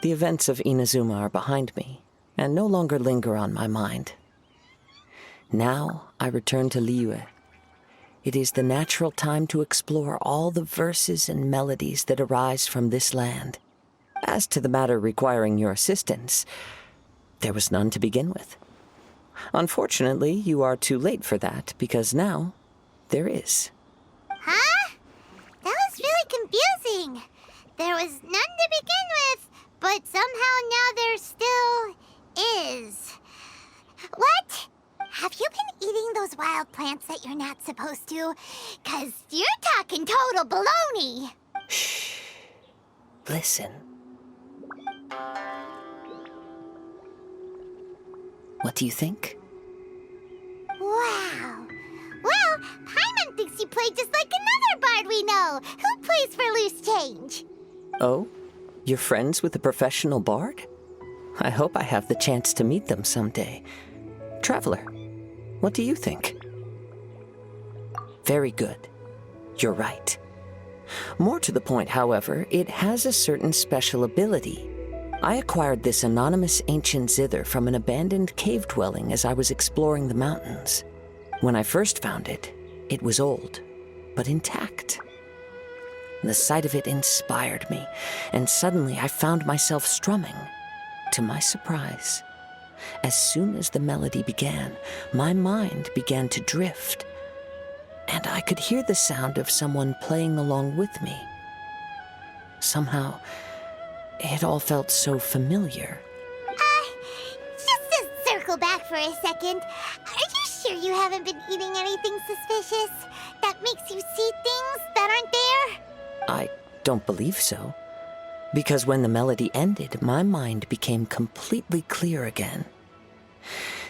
The events of Inazuma are behind me, and no longer linger on my mind. Now I return to Liyue. It is the natural time to explore all the verses and melodies that arise from this land. As to the matter requiring your assistance, there was none to begin with. Unfortunately, you are too late for that, because now there is. Huh? That was really confusing. There was none to begin with, but somehow now there still is. What? Have you been eating those wild plants that you're not supposed to? 'Cause you're talking total baloney. Shh. Listen. What do you think? Wow. Well, Paimon thinks you play just like another bard we know, who plays for loose change. Oh? You're friends with a professional bard? I hope I have the chance to meet them someday. Traveler, what do you think? Very good. You're right. More to the point, however, it has a certain special ability. I acquired this anonymous ancient zither from an abandoned cave dwelling as I was exploring the mountains. When I first found it, it was old, but intact. The sight of it inspired me, and suddenly I found myself strumming. To my surprise, as soon as the melody began, my mind began to drift, and I could hear the sound of someone playing along with me. Somehow, it all felt so familiar. Just to circle back for a second, are you sure you haven't been eating anything suspicious that makes you see things that aren't there? I don't believe so. Because when the melody ended, my mind became completely clear again.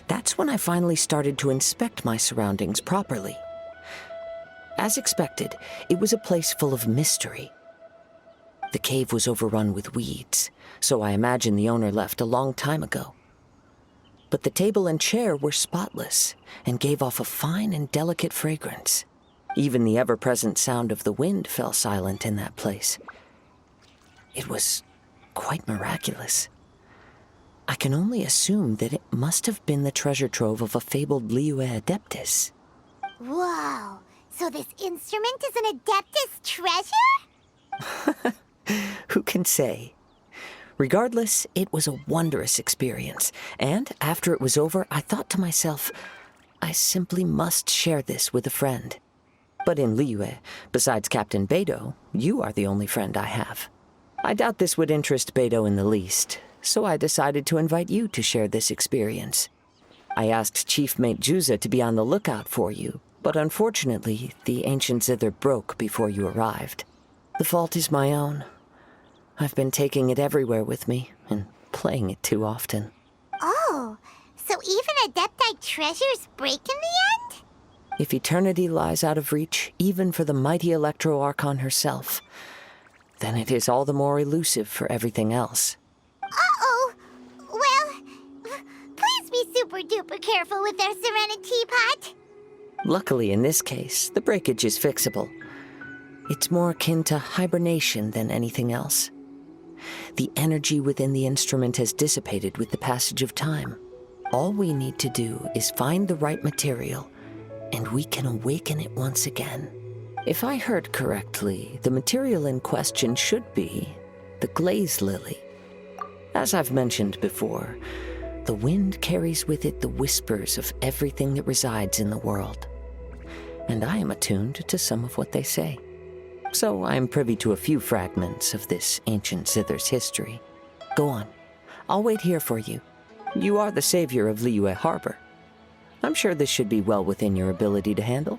That's when I finally started to inspect my surroundings properly. As expected, it was a place full of mystery. The cave was overrun with weeds, so I imagine the owner left a long time ago. But the table and chair were spotless and gave off a fine and delicate fragrance. Even the ever-present sound of the wind fell silent in that place. It was quite miraculous. I can only assume that it must have been the treasure trove of a fabled Liyue Adeptus. Whoa, so this instrument is an Adeptus treasure? Who can say? Regardless, it was a wondrous experience, and after it was over, I thought to myself, I simply must share this with a friend. But in Liyue, besides Captain Beidou, you are the only friend I have. I doubt this would interest Beidou in the least, so I decided to invite you to share this experience. I asked Chief Mate Juza to be on the lookout for you, but unfortunately, the ancient zither broke before you arrived. The fault is my own. I've been taking it everywhere with me, and playing it too often. Oh, so even Adepti treasures break in the end? If eternity lies out of reach, even for the mighty Electro Archon herself, then it is all the more elusive for everything else. Uh-oh. Well, please be super-duper careful with our Serenity Pot. Luckily, in this case, the breakage is fixable. It's more akin to hibernation than anything else. The energy within the instrument has dissipated with the passage of time. All we need to do is find the right material, and we can awaken it once again. If I heard correctly, the material in question should be the glaze lily. As I've mentioned before, the wind carries with it the whispers of everything that resides in the world. And I am attuned to some of what they say. So I am privy to a few fragments of this ancient zither's history. Go on. I'll wait here for you. You are the savior of Liyue Harbor. I'm sure this should be well within your ability to handle.